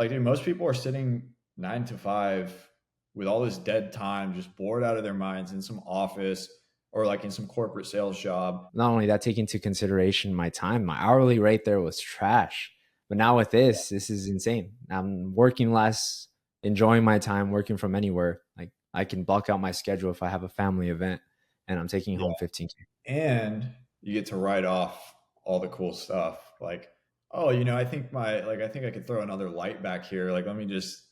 like, dude, most people are sitting 9 to 5 with all this dead time, just bored out of their minds in some office or like in some corporate sales job. Not only that, take into consideration my time. My hourly rate there was trash. But now with this is insane. I'm working less, enjoying my time, working from anywhere. Like I can block out my schedule if I have a family event and I'm taking Yeah. home 15K. And you get to write off all the cool stuff. Like, oh, I think I could throw another light back here. Like, let me just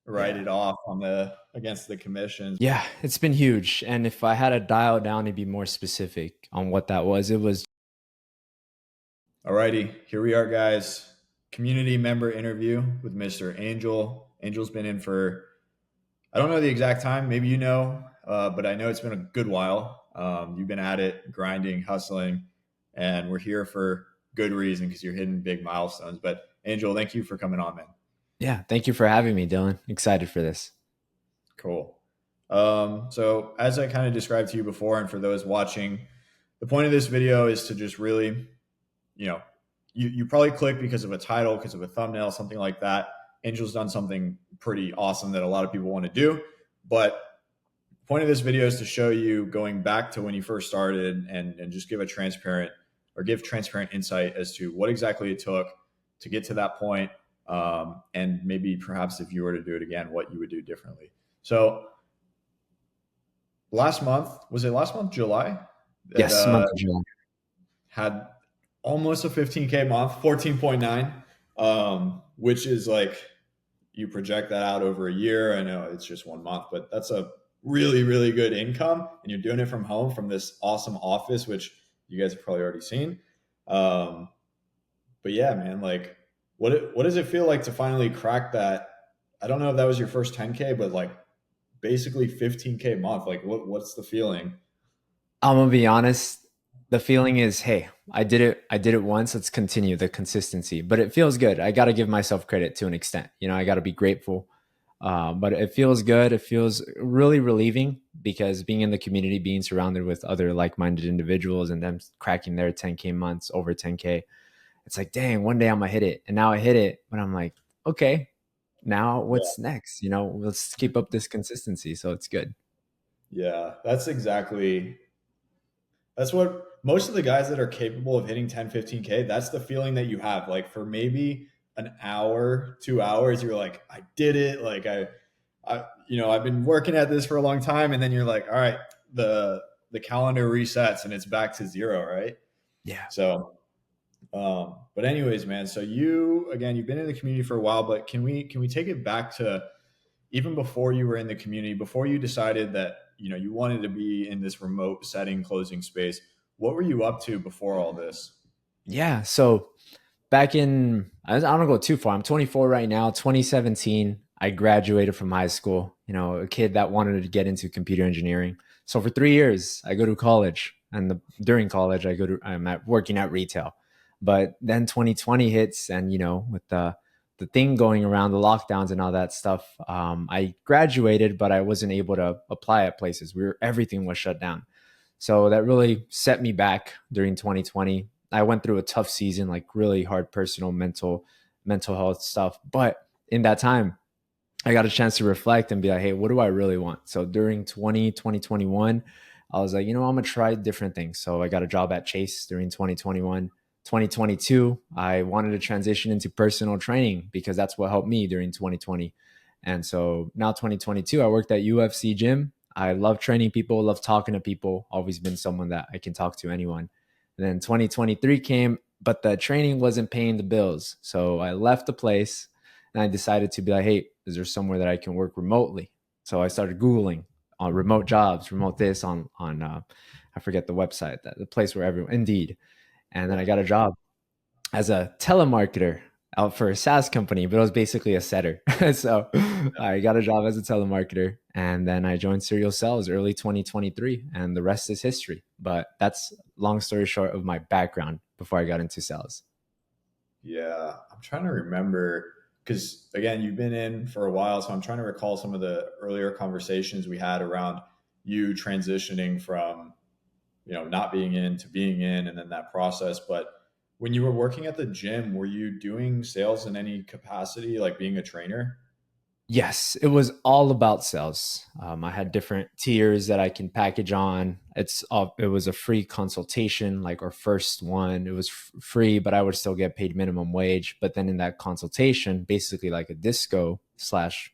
write Yeah. it off on the against the commissions. Yeah, it's been huge. And if I had to dial it down to be more specific on what that was, it was Alrighty, here we are, guys. Community member interview with Mr. Angel. Angel's been in for, I don't know the exact time. Maybe you know, but I know it's been a good while. You've been at it, grinding, hustling, and we're here for good reason because you're hitting big milestones. But Angel, thank you for coming on, man. yeah, thank you for having me, Dylan. Excited for this. Cool. So as I kind of described to you before, and for those watching, the point of this video is to just really, you know, you probably click because of a title, because of a thumbnail, something like that. Angel's done something pretty awesome that a lot of people want to do. But the point of this video is to show you going back to when you first started and just give transparent insight as to what exactly it took to get to that point. And maybe perhaps if you were to do it again, what you would do differently. So last month, was it last month, July, that Yes, month of July. had almost a 15K month, 14.9, which is like, you project that out over a year. I know it's just 1 month, but that's a really, really good income. And you're doing it from home from this awesome office, which you guys have probably already seen. Um, but yeah, man, like what does it feel like to finally crack that? I don't know if that was your first 10K, but like basically 15K month. Like what's the feeling? I'm gonna be honest. The feeling is, hey, I did it. I did it once. Let's continue the consistency. But it feels good. I got to give myself credit to an extent. I got to be grateful. But it feels good. It feels really relieving because being in the community, being surrounded with other like-minded individuals, and them cracking their 10K months over 10K. It's like, dang, one day I'm gonna hit it, and now I hit it. But I'm like, okay, now what's next? Let's keep up this consistency. So it's good. Yeah, that's what most of the guys that are capable of hitting 10, 15K, that's the feeling that you have. Like for maybe an hour, 2 hours, you're like, I did it. Like I've been working at this for a long time. And then you're like, all right, the calendar resets and it's back to zero. Right. Yeah. So, but anyways, man, so you've been in the community for a while, but can we take it back to even before you were in the community, before you decided that you wanted to be in this remote setting, closing space? What were you up to before all this? Yeah. So back in, I don't go too far. I'm 24 right now. 2017, I graduated from high school. A kid that wanted to get into computer engineering. So for 3 years, I go to college, and during college, I'm working at retail. But then 2020 hits, and with the thing going around, the lockdowns and all that stuff, I graduated, but I wasn't able to apply at places. Everything was shut down. So that really set me back during 2020. I went through a tough season, like really hard personal, mental health stuff. But in that time, I got a chance to reflect and be like, hey, what do I really want? So during 2021, I was like, I'm going to try different things. So I got a job at Chase during 2021. 2022, I wanted to transition into personal training because that's what helped me during 2020. And so now 2022, I worked at UFC gym. I love training people, love talking to people, always been someone that I can talk to anyone. And then 2023 came, but the training wasn't paying the bills. So I left the place and I decided to be like, hey, is there somewhere that I can work remotely? So I started Googling on remote jobs, remote this on I forget the website, the place where everyone, Indeed. And then Yeah. I got a job as a telemarketer out for a SaaS company, but it was basically a setter. So I got a job as a telemarketer, and then I joined Serial Sales early 2023, and the rest is history. But that's long story short of my background before I got into sales. Yeah, I'm trying to remember because again, you've been in for a while, so I'm trying to recall some of the earlier conversations we had around you transitioning from not being in to being in, and then that process. But when you were working at the gym, were you doing sales in any capacity, like being a trainer? Yes, it was all about sales. I had different tiers that I can package on. It was a free consultation, like our first one. It was free, but I would still get paid minimum wage. But then in that consultation, basically like a disco slash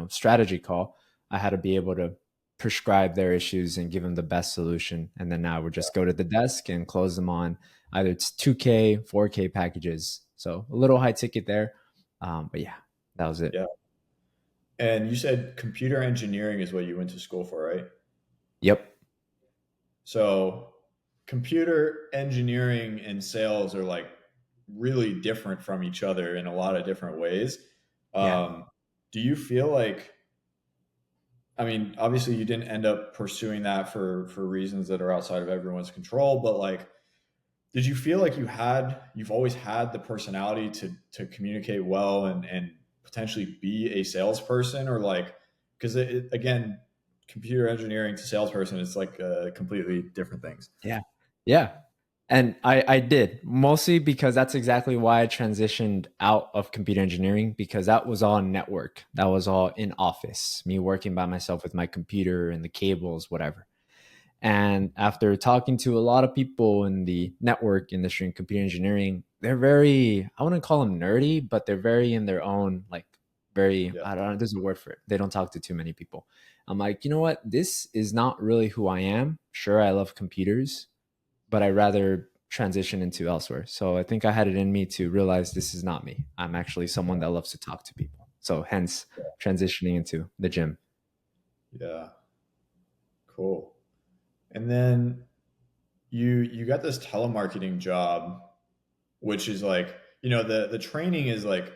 strategy call, I had to be able to prescribe their issues and give them the best solution. And then I would just go to the desk and close them on either it's 2K, 4K packages. So a little high ticket there, but yeah, that was it. Yeah. And you said computer engineering is what you went to school for, right? Yep. So computer engineering and sales are like really different from each other in a lot of different ways. Yeah. Do you feel like, I mean, obviously you didn't end up pursuing that for reasons that are outside of everyone's control, but like, did you feel like you've always had the personality to communicate well and potentially be a salesperson, or like, because again, computer engineering to salesperson is like completely different things. Yeah. Yeah. And I did mostly because that's exactly why I transitioned out of computer engineering because that was all network. That was all in office, me working by myself with my computer and the cables, whatever. And after talking to a lot of people in the network industry and computer engineering, they're very, I wouldn't call them nerdy, but they're very in their own, like, very, Yeah. I don't know, there's a word for it. They don't talk to too many people. I'm like, you know what? This is not really who I am. Sure, I love computers, but I rather transition into elsewhere. So I think I had it in me to realize this is not me. I'm actually someone that loves to talk to people. So hence transitioning into the gym. Yeah. Cool. And then you got this telemarketing job, which is like, the training is like,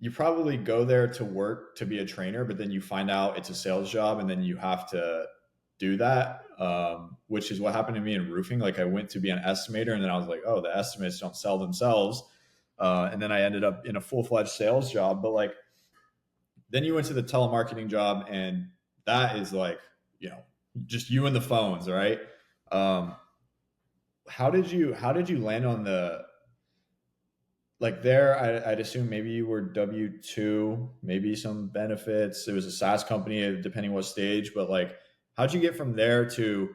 you probably go there to work to be a trainer, but then you find out it's a sales job, and then you have to do that, which is what happened to me in roofing. Like I went to be an estimator, and then I was like, oh, the estimates don't sell themselves, and then I ended up in a full fledged sales job. But like, then you went to the telemarketing job, and that is like, just you and the phones, right? Um, how did you land on the, like there, I'd assume maybe you were W-2, maybe some benefits. It was a SaaS company, depending what stage. But like, how'd you get from there to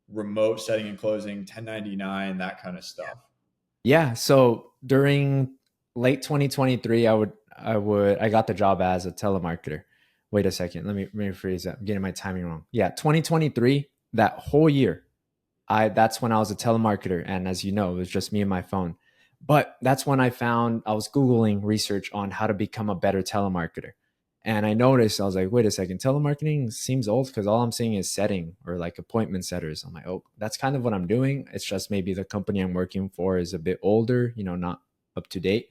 remote setting and closing, 1099, that kind of stuff? Yeah. So during late 2023, I got the job as a telemarketer. Wait a second. Let me rephrase that. I'm getting my timing wrong. Yeah. 2023, that whole year, that's when I was a telemarketer. And as you know, it was just me and my phone. But that's when I was Googling research on how to become a better telemarketer. And I noticed, I was like, wait a second, telemarketing seems old because all I'm seeing is setting or like appointment setters. I'm like, oh, that's kind of what I'm doing. It's just maybe the company I'm working for is a bit older, not up to date.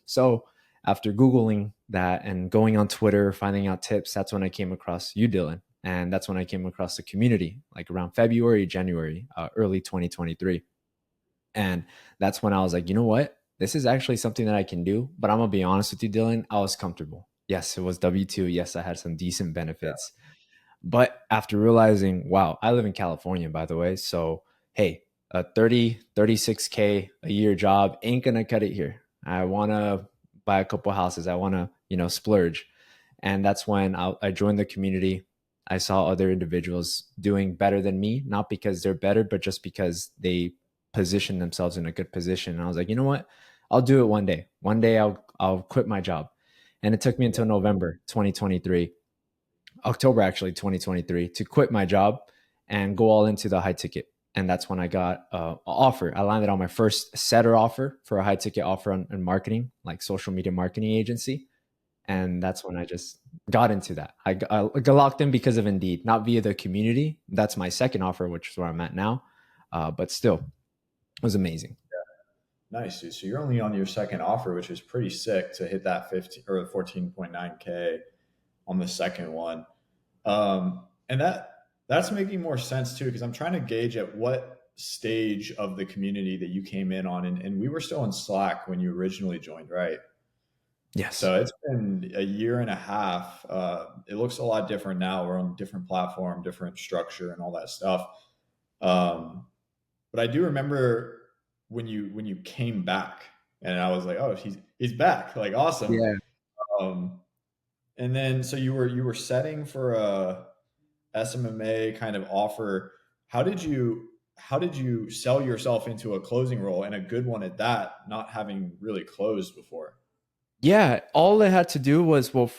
So after Googling that and going on Twitter, finding out tips, that's when I came across you, Dylan. And that's when I came across the community, like around February, January, early 2023. And that's when I was like, you know what? This is actually something that I can do. But I'm going to be honest with you, Dylan. I was comfortable. Yes, it was W-2. Yes, I had some decent benefits. But after realizing, wow, I live in California, by the way. So, hey, a 36K a year job ain't going to cut it here. I want to buy a couple houses. I want to, splurge. And that's when I joined the community. I saw other individuals doing better than me, not because they're better, but just because they position themselves in a good position. And I was like, you know what? I'll do it one day. One day I'll quit my job. And it took me Yeah. until November 2023, October actually 2023, to quit my job and go all into the high ticket. And that's when I got an offer. I landed on my first setter offer for a high ticket offer on marketing, like social media marketing agency. And that's when I just got into that. I got locked in because of Indeed, not via the community. That's my second offer, which is where I'm at now. But still, it was amazing. Nice, dude. So you're only on your second offer, which is pretty sick to hit that 15 or 14.9K on the second one. And that's making more sense too, because I'm trying to gauge at what stage of the community that you came in on. And we were still in Slack when you originally joined, right? Yes. So it's been a year and a half. It looks a lot different now. We're on a different platform, different structure, and all that stuff. Um, but I do remember when you came back, and I was like, oh, he's back, like awesome. Yeah. Um, and then so you were setting for a SMMA kind of offer. How did you sell yourself into a closing role, and a good one at that, not having really closed before? Yeah, all I had to do was, well,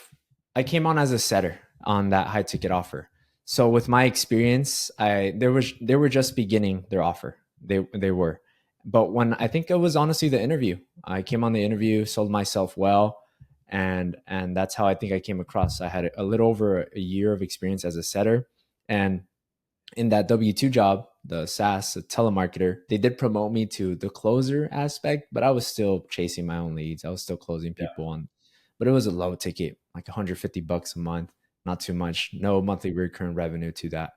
I came on as a setter on that high ticket offer. So with my experience, they were just beginning their offer. They were. But when I think it was honestly the interview, I came on the interview, sold myself well, and that's how I think I came across. I had a little over a year of experience as a setter, and in that W-2 job, the SaaS the telemarketer, they did promote me to the closer aspect, but I was still chasing my own leads. I was still closing Yeah, people on, but it was a low ticket, like $150 a month, not too much, no monthly recurring revenue to that.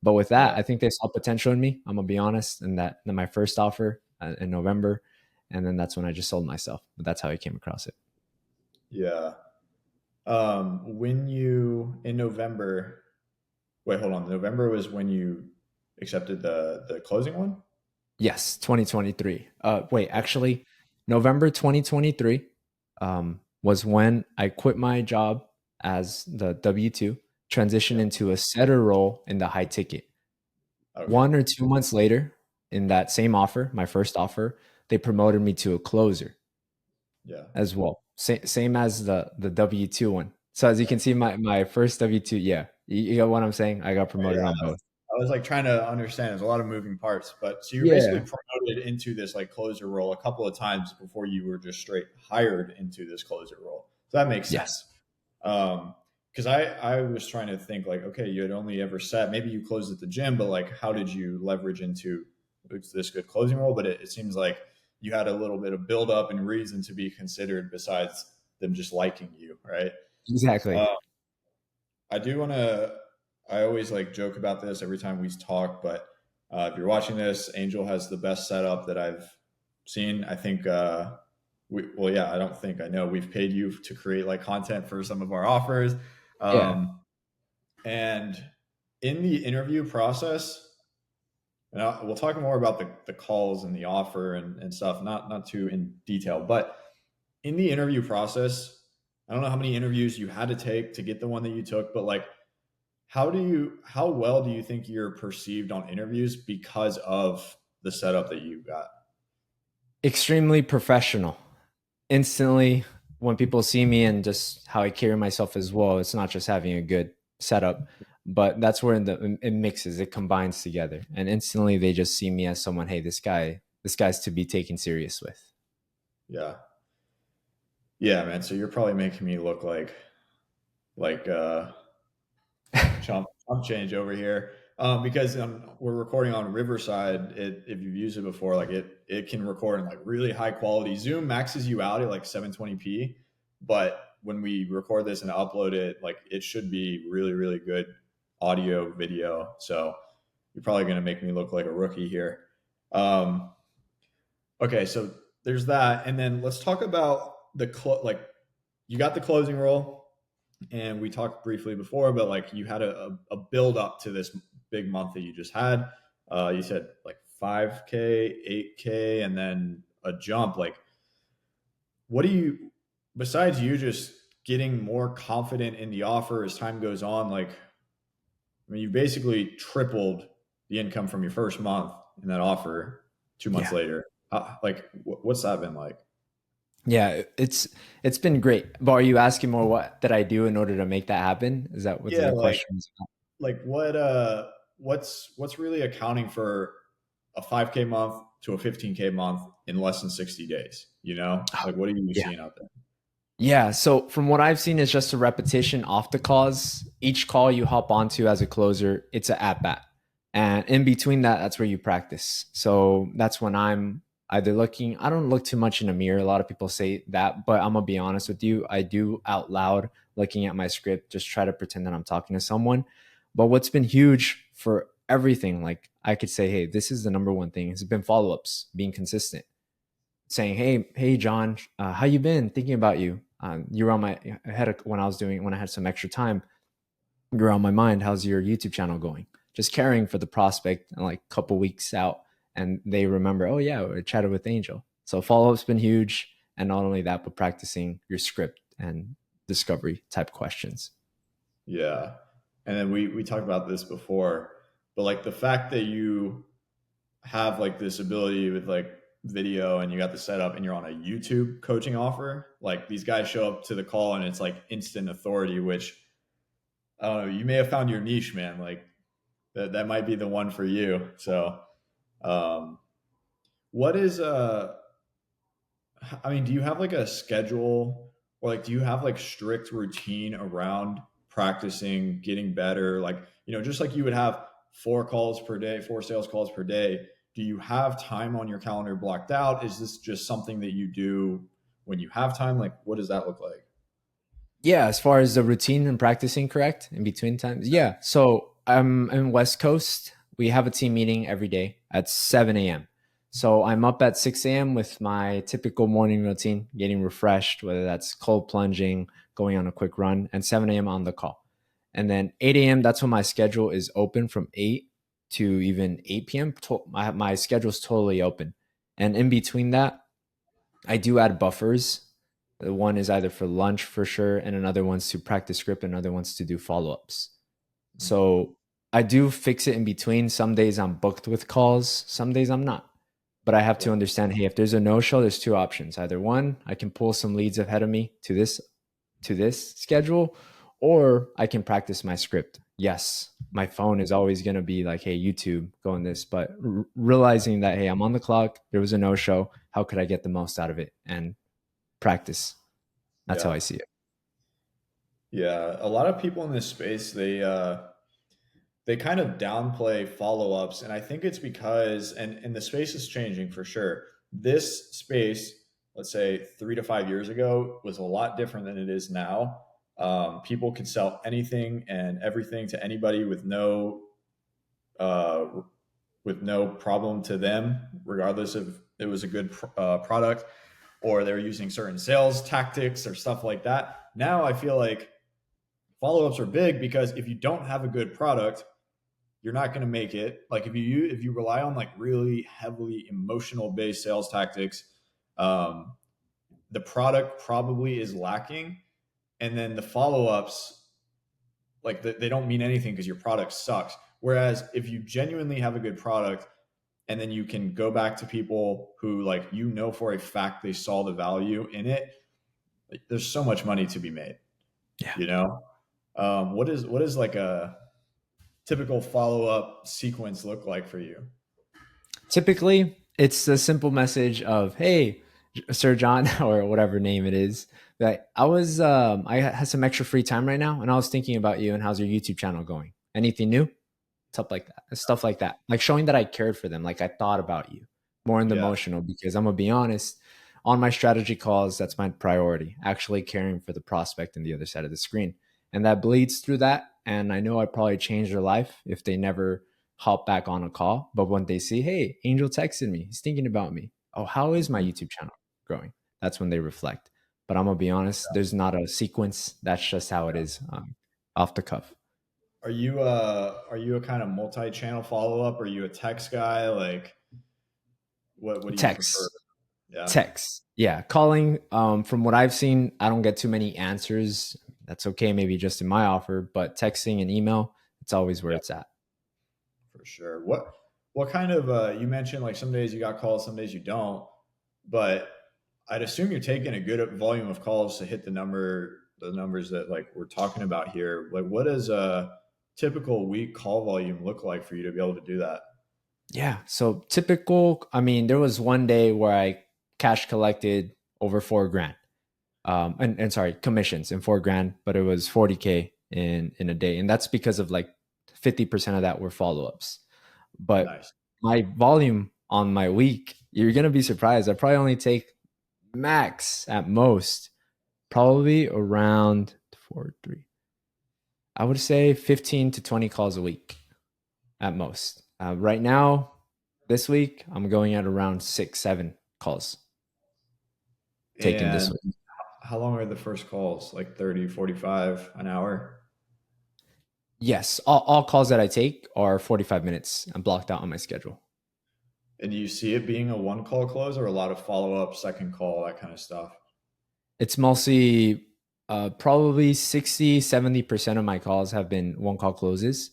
But with that, yeah, I think they saw potential in me. I'm gonna be honest. And that in my first offer in November, and then that's when I just sold myself. But that's how I came across it. yeah. When you in November, wait, hold on. November was when you accepted the closing one. Yes, 2023. Wait, actually, November 2023 was when I quit my job as the W-2, transitioned Yeah. into a setter role in the high ticket. Okay. 1 or 2 months later, in that same offer, my first offer, they promoted me to a closer Yeah. as well. Same as the W-2 one. So as you can see, my first W-2, yeah, you got what I'm saying? I got promoted Yeah. on both. I was like trying to understand. There's a lot of moving parts, but so you were basically Yeah. promoted into this like closer role a couple of times before you were just straight hired into this closer role. So that makes Yes. sense. Because I was trying to think like, okay, you had only ever set, maybe you closed at the gym, but like, how did you leverage into this good closing role? But it seems like you had a little bit of build up and reason to be considered besides them just liking you, right? Exactly. Uh, I do want to. I always like joke about this every time we talk, but if you're watching this, Angel has the best setup that I've seen. I think. Well, yeah, I don't think I know. We've paid you to create like content for some of our offers, Yeah. um, and in the interview process, and we'll talk more about the calls and the offer and stuff, not too in detail, but in the interview process, I don't know how many interviews you had to take to get the one that you took, but like how well do you think you're perceived on interviews because of the setup that you got? Extremely professional. Instantly, when people see me and just how I carry myself as well, it's not just having a good setup, but that's where it mixes, it combines together, and instantly they just see me as someone. Hey, this guy's to be taken serious with. Yeah. Yeah, man. So you're probably making me look like chump change over here. Because we're recording on Riverside. If you've used it before, like it can record in like really high quality. Zoom maxes you out at like 720p, but when we record this and upload it, like it should be really really good audio video. So you're probably going to make me look like a rookie here. Um, okay, so there's that, and then let's talk about like you got the closing role, and we talked briefly before, but like you had a build up to this big month that you just had. You said like 5K, 8K, and then a jump. Like, what do you, besides you just getting more confident in the offer as time goes on? Like, I mean, you basically tripled the income from your first month in that offer 2 months Yeah. later. Like, what's that been like? Yeah, it's been great. But are you asking more what did I do in order to make that happen? Is that what Yeah, the question is? like what's really accounting for a 5K month to a 15K month in less than 60 days, you know? Like what are you Yeah. seeing out there? Yeah. So from what I've seen, it's just a repetition off the calls. Each call you hop onto as a closer, it's an at bat. And in between that, that's where you practice. So that's when I'm either looking, I don't look too much in a mirror. A lot of people say that, but I'm gonna be honest with you. I do out loud looking at my script, just try to pretend that I'm talking to someone. But what's been huge for everything, like I could say, hey, this is the number one thing, has been follow-ups, being consistent, saying, hey, John, how you been? Thinking about you. You were on my head when I had some extra time. You were on my mind. How's your YouTube channel going? Just caring for the prospect, and like a couple weeks out, and they remember, oh yeah, I chatted with Angel. So follow-up's been huge. And not only that, but practicing your script and discovery type questions. Yeah. And then we talked about this before, but like the fact that you have like this ability with like video and you got the setup and you're on a YouTube coaching offer, like these guys show up to the call and it's like instant authority, which I don't know, you may have found your niche, man. Like that might be the one for you. So, um, what is I mean, do you have like a schedule or like do you have like strict routine around practicing, getting better? Like, just like you would have 4 calls per day, 4 sales calls per day. Do you have time on your calendar blocked out? Is this just something that you do when you have time? Like, what does that look like? Yeah, as far as the routine and practicing, correct? In between times. Yeah. So I'm in West Coast. We have a team meeting every day at 7 a.m. So I'm up at 6 a.m. with my typical morning routine, getting refreshed, whether that's cold plunging, going on a quick run, and 7 a.m. on the call. And then 8 a.m., that's when my schedule is open from 8 to even 8 p.m. My schedule's totally open. And in between that, I do add buffers. One is either for lunch for sure, and another one's to practice script, and another one's to do follow ups. So I do fix it in between. Some days I'm booked with calls, some days I'm not. But I have Yeah. to understand, hey, if there's a no show, there's two options. Either one, I can pull some leads ahead of me to this schedule, or I can practice my script. Yes, my phone is always going to be like, hey, YouTube, go on this, but realizing that, hey, I'm on the clock, there was a no show. How could I get the most out of it? And practice. That's how Yeah. I see it. Yeah. A lot of people in this space, they kind of downplay follow-ups, and I think it's because and the space is changing for sure. This space, let's say 3 to 5 years ago, was a lot different than it is now. People could sell anything and everything to anybody uh, with no problem to them, regardless if it was a good product or they were using certain sales tactics or stuff like that. Now I feel like follow-ups are big because if you don't have a good product, you're not going to make it. Like if you rely on like really heavily emotional based sales tactics, um, the product probably is lacking, and then the follow ups, like they don't mean anything because your product sucks. Whereas if you genuinely have a good product, and then you can go back to people who like for a fact they saw the value in it, like, there's so much money to be made. Yeah. You know, what is like a typical follow up sequence look like for you? Typically, it's the simple message of, "Hey, Sir John," or whatever name it is. That I had some extra free time right now, and I was thinking about you and how's your YouTube channel going? Anything new? Stuff like that. Like showing that I cared for them, like I thought about you more in the Yeah. emotional. Because I'm gonna be honest, on my strategy calls, that's my priority. Actually caring for the prospect on the other side of the screen, and that bleeds through that. And I know I probably changed their life if they never hop back on a call. But when they see, hey, Angel texted me, he's thinking about me. Oh, how is my YouTube channel growing? That's when they reflect. But I'm gonna be honest, there's not a sequence. That's just how it is, off the cuff. Are you a kind of multi-channel follow-up? Are you a text guy? Like what do you prefer? Text, Yeah. text. Yeah, calling. From what I've seen, I don't get too many answers. That's okay, maybe just in my offer, but texting and email, it's always where Yeah, it's at. for sure. What kind of you mentioned like some days you got calls, some days you don't, but I'd assume you're taking a good volume of calls to hit the numbers that like we're talking about here. Like what does a typical week call volume look like for you to be able to do that? Yeah. So typical. I mean, there was one day where I cash collected over 4 grand. And sorry, commissions in 4 grand, but it was 40K in a day, and that's because of like 50% of that were follow ups. But Nice. my volume on my week, you're gonna be surprised. I probably only take max at most, probably around 4 3. I would say 15 to 20 calls a week at most. Right now, this week, I'm going at around 6 7 calls taken this And week. how long are the first calls? Like 30, 45, an hour? Yes, all calls that I take are 45 minutes. I'm blocked out on my schedule. And do you see it being a one call close or a lot of follow up, second call, that kind of stuff? It's mostly probably 60-70% of my calls have been one call closes.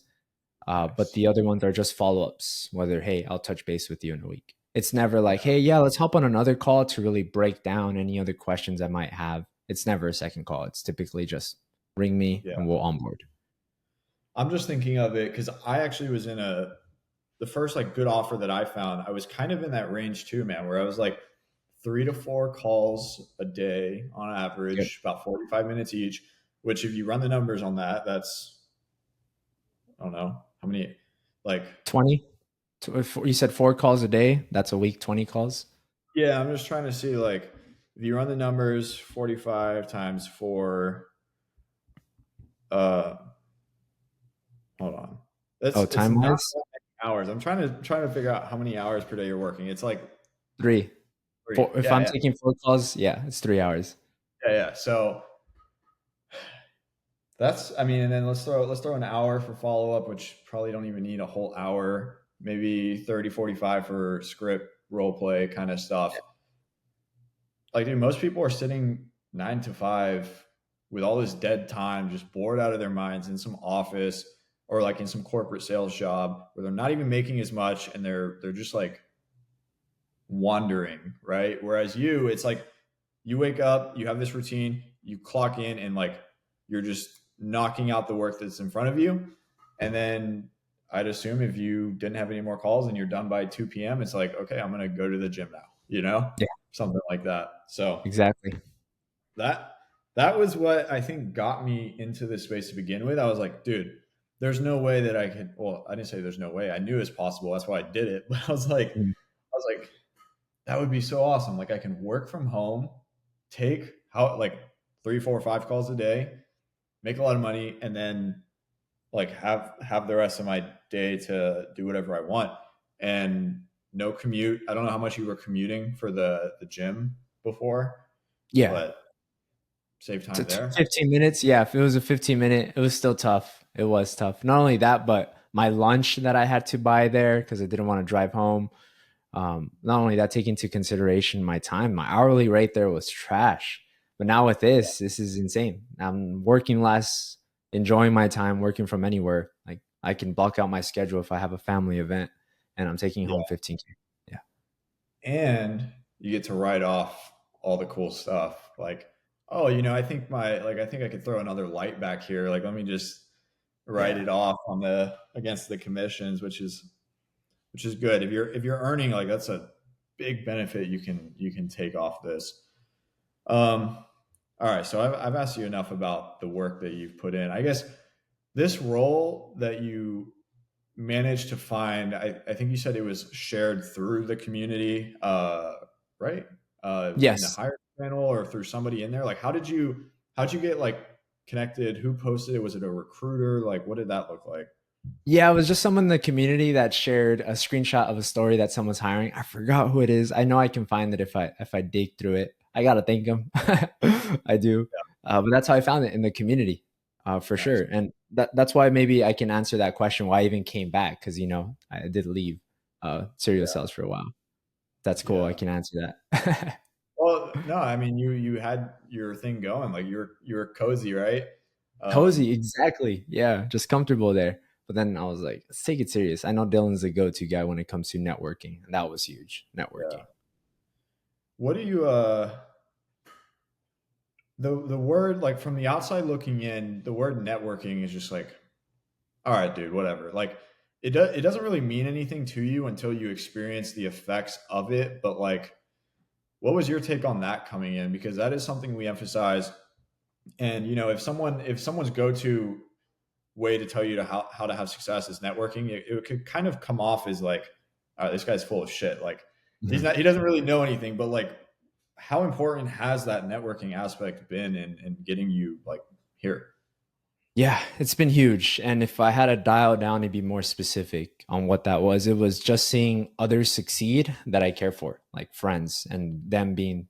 But Nice. the other ones are just follow ups, whether, hey, I'll touch base with you in a week. It's never like, Yeah. hey, yeah, let's hop on another call to really break down any other questions I might have. It's never a second call. It's typically just ring me Yeah. and we'll onboard. I'm just thinking of it because I actually was in the first like good offer that I found. I was kind of in that range too, man, where I was like 3 to 4 calls a day on Yep. average, about 45 minutes each, which if you run the numbers on that, that's, I don't know how many, like, 20. If you said 4 calls a day, that's a week, 20 calls. yeah, I'm just trying to see like if you run the numbers 45 times 4, uh, hold on. Oh, It's time not wise, that many hours. I'm trying to figure out how many hours per day you're working. It's like three. 3. Four, if Yeah, I'm yeah. taking 4 calls, yeah, it's 3 hours. Yeah, yeah. So that's, I mean, and then let's throw an hour for follow up, which probably don't even need a whole hour, maybe 30, 45 for script role play kind of stuff. Like, dude, most people are sitting 9 to 5 with all this dead time, just bored out of their minds in some office or like in some corporate sales job where they're not even making as much and they're just like wandering, right? Whereas you, it's like you wake up, you have this routine, you clock in, and like you're just knocking out the work that's in front of you. And then I'd assume if you didn't have any more calls and you're done by 2 p.m., it's like, okay, I'm going to go to the gym now, Yeah, something like that. So exactly. that that was what I think got me into this space to begin with. I was like, dude, there's no way that I could. Well, I didn't say there's no way. I knew it was possible. That's why I did it. But Mm. I was like, that would be so awesome. Like I can work from home, take how like 3, 4, 5 calls a day, make a lot of money, and then like have the rest of my day to do whatever I want. And no commute. I don't know how much you were commuting for the gym before, Yeah. but save time there. 15 minutes. Yeah. If it was a 15-minute, it was still tough. It was tough. Not only that, but my lunch that I had to buy there because I didn't want to drive home. Not only that, take into consideration my time, my hourly rate there was trash. But now with this is insane. I'm working less, enjoying my time, working from anywhere. Like I can block out my schedule if I have a family event and I'm taking Yeah. home 15K. Yeah. And you get to write off all the cool stuff. Like, oh, I think I could throw another light back here. Like, let me just write Yeah. it off on the against the commissions, which is good. If you're earning, like, that's a big benefit you can take off this. All right, so I've asked you enough about the work that you've put in. I guess this role that you managed to find, I think you said it was shared through the community, right? In the Yes. hire channel or through somebody in there. Like, how'd you get like connected? Who posted it? Was it a recruiter? Like, what did that look like? Yeah, it was just someone in the community that shared a screenshot of a story that someone's hiring. I forgot who it is. I know I can find it if I dig through it. I gotta thank them. I do, but that's how I found it in the community, for Nice. sure. And that's why maybe I can answer that question why I even came back because I did leave cereal Yeah, sales for a while. That's cool. I yeah. can answer that. Well, no, I mean you had your thing going, like you're cozy, right? Cozy, Um, exactly. Yeah, just comfortable there. But then I was like, let's take it serious. I know Dylan's the go-to guy when it comes to networking, and that was huge. yeah. Networking. What do you the word, like, from the outside looking in, the word networking is just like, all right, dude, whatever. Like it doesn't really mean anything to you until you experience the effects of it. But like, what was your take on that coming in? Because that is something we emphasize. And if someone's go-to way to tell you how to have success is networking, it could kind of come off as like, all right, this guy's full of shit. Like he doesn't really know anything. But like, how important has that networking aspect been in getting you like here? Yeah, it's been huge. And if I had to dial it down to be more specific on what that was, it was just seeing others succeed that I care for, like friends, and them being,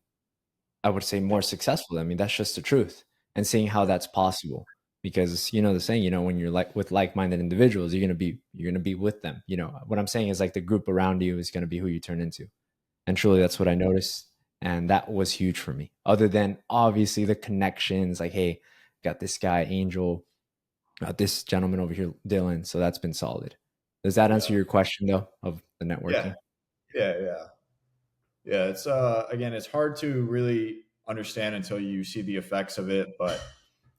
I would say, Yeah, more successful. I mean, that's just the truth. And seeing how that's possible. because you know the saying, you know, when you're like with like-minded individuals, you're gonna be with them. You know what I'm saying is like the group around you is gonna be who you turn into. And truly, that's what I noticed. And that was huge for me. Other than obviously the connections, like, hey, got this guy, Angel, got this gentleman over here, Dylan. So that's been solid. Does that answer Yeah. your question though of the Yeah. networking? Yeah. Yeah. Yeah. It's again, it's hard to really understand until you see the effects of it, but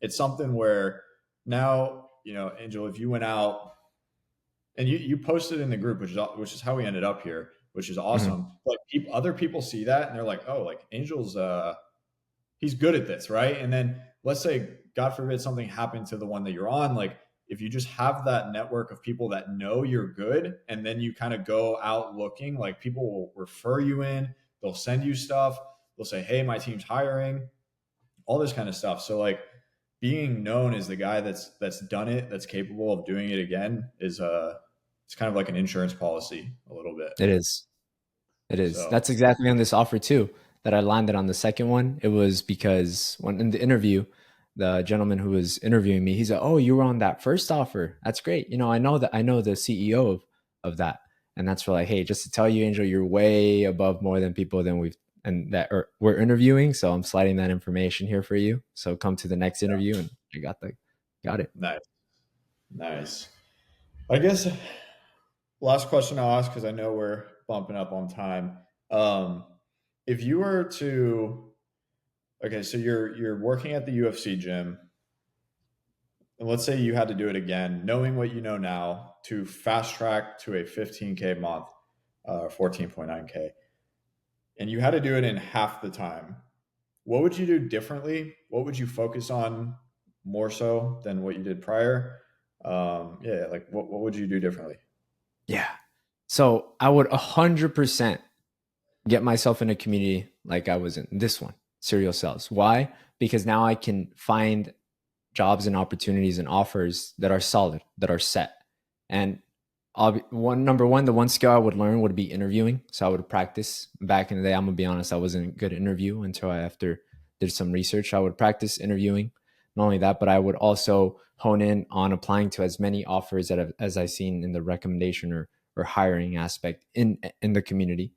it's something where now, Angel, if you went out and you posted in the group, which is how we ended up here, which is Mhm. awesome. Like other people see that and they're like, oh, like Angel's he's good at this, right? And then let's say, God forbid, something happened to the one that you're on. Like, if you just have that network of people that know you're good, and then you kind of go out looking, like people will refer you in, they'll send you stuff, they'll say, hey, my team's hiring, all this kind of stuff. So like being known as the guy that's done it, that's capable of doing it again is it's kind of like an insurance policy a little bit. It is. It is. So That's exactly on this offer too that I landed on the second one. It was because when in the interview, the gentleman who was interviewing me, he said, "Oh, you were on that first offer. That's great. You know, I know the CEO of that." And that's for like, hey, just to tell you, Angel, you're way above more than people than we're interviewing. So I'm sliding that information here for you. So come to the next interview, and you got it. nice, nice. I guess last question I'll ask because I know we're bumping up on time. Um, if you were to, okay, so you're working at the UFC gym, and let's say you had to do it again, knowing what you know now, to fast track to a 15K month, 14.9K, and you had to do it in half the time. What would you do differently? What would you focus on more so than what you did prior? Yeah, like what would you do differently? Yeah. So I would 100% get myself in a community like I was in this one, Serial Sales. Why? Because now I can find jobs and opportunities and offers that are solid, that are set. And number one, the one skill I would learn would be interviewing. So I would practice. Back in the day, I'm gonna be honest, I wasn't good at interview until I after did some research. I would practice interviewing. Not only that, but I would also hone in on applying to as many offers as I've seen in the recommendation or hiring aspect in the community.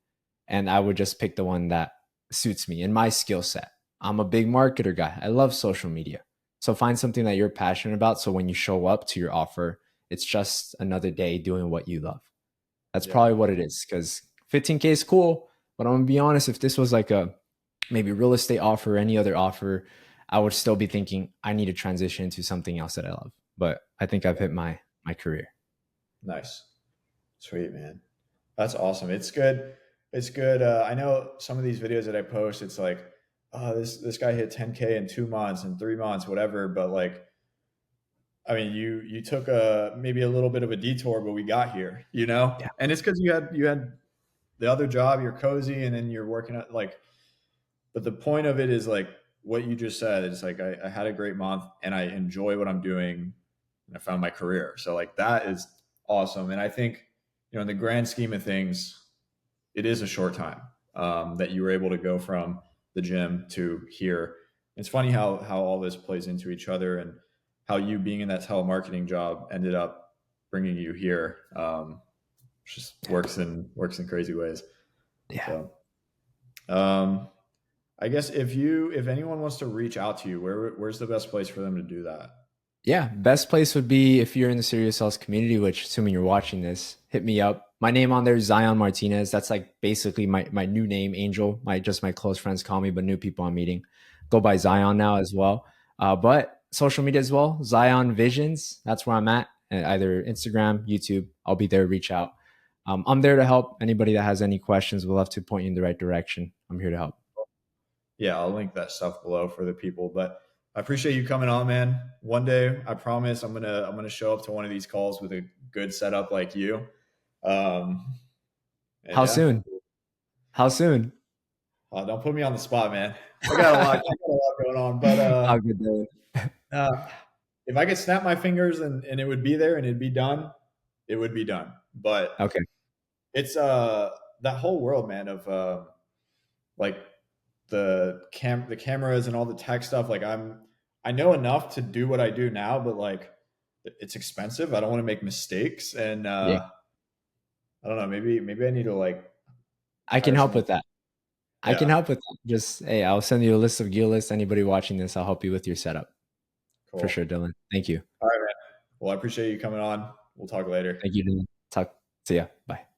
And I would just pick the one that suits me and my skill set. I'm a big marketer guy. I love social media. So find something that you're passionate about. So when you show up to your offer, it's just another day doing what you love. That's Yeah, probably what it is. Because 15K is cool, but I'm gonna be honest. If this was like a maybe real estate offer or any other offer, I would still be thinking I need to transition to something else that I love. But I think I've hit my career. nice, sweet man. That's awesome. It's good. It's good. I know some of these videos that I post, it's like, oh, this guy hit 10K in 2 months and 3 months, whatever. But like, I mean, you took a maybe a little bit of a detour, but we got here, Yeah, and it's because you had the other job, you're cozy, and then you're working at like. But the point of it is like what you just said. It's like I had a great month and I enjoy what I'm doing, and I found my career. So like that is awesome. And I think in the grand scheme of things, it is a short time that you were able to go from the gym to here. It's funny how all this plays into each other and how you being in that telemarketing job ended up bringing you here. Just works in crazy ways. yeah. So um, I guess if anyone wants to reach out to you, where's the best place for them to do that? Yeah, best place would be if you're in the Serious Sales community, which assuming you're watching this, hit me up. My name on there is Zion Martinez. That's like basically my new name, Angel. My close friends call me, but new people I'm meeting go by Zion now as well. But social media as well, Zion Visions. That's where I'm at. Either Instagram, YouTube. I'll be there. Reach out. I'm there to help anybody that has any questions. We'll love to point you in the right direction. I'm here to help. Yeah, I'll link that stuff below for the people. But I appreciate you coming on, man. One day, I promise, I'm gonna show up to one of these calls with a good setup like you. Um, and How yeah, soon? How soon? don't put me on the spot, man. I got a lot going on, but How good day. uh, if I could snap my fingers and it would be there and it'd be done, it would be done. But Okay. it's that whole world, man, of like the cameras and all the tech stuff. Like I know enough to do what I do now, but like it's expensive. I don't want to make mistakes, and Yeah, I don't know. Maybe I need to like I can hire help someone. with that. I can Yeah, help with that. Just, hey, I'll send you a list of gear lists. Anybody watching this, I'll help you with your setup for cool. sure, Dylan. Thank you. All right, man. Well, I appreciate you coming on. We'll talk later. Thank you, Dylan. Talk to ya. Bye.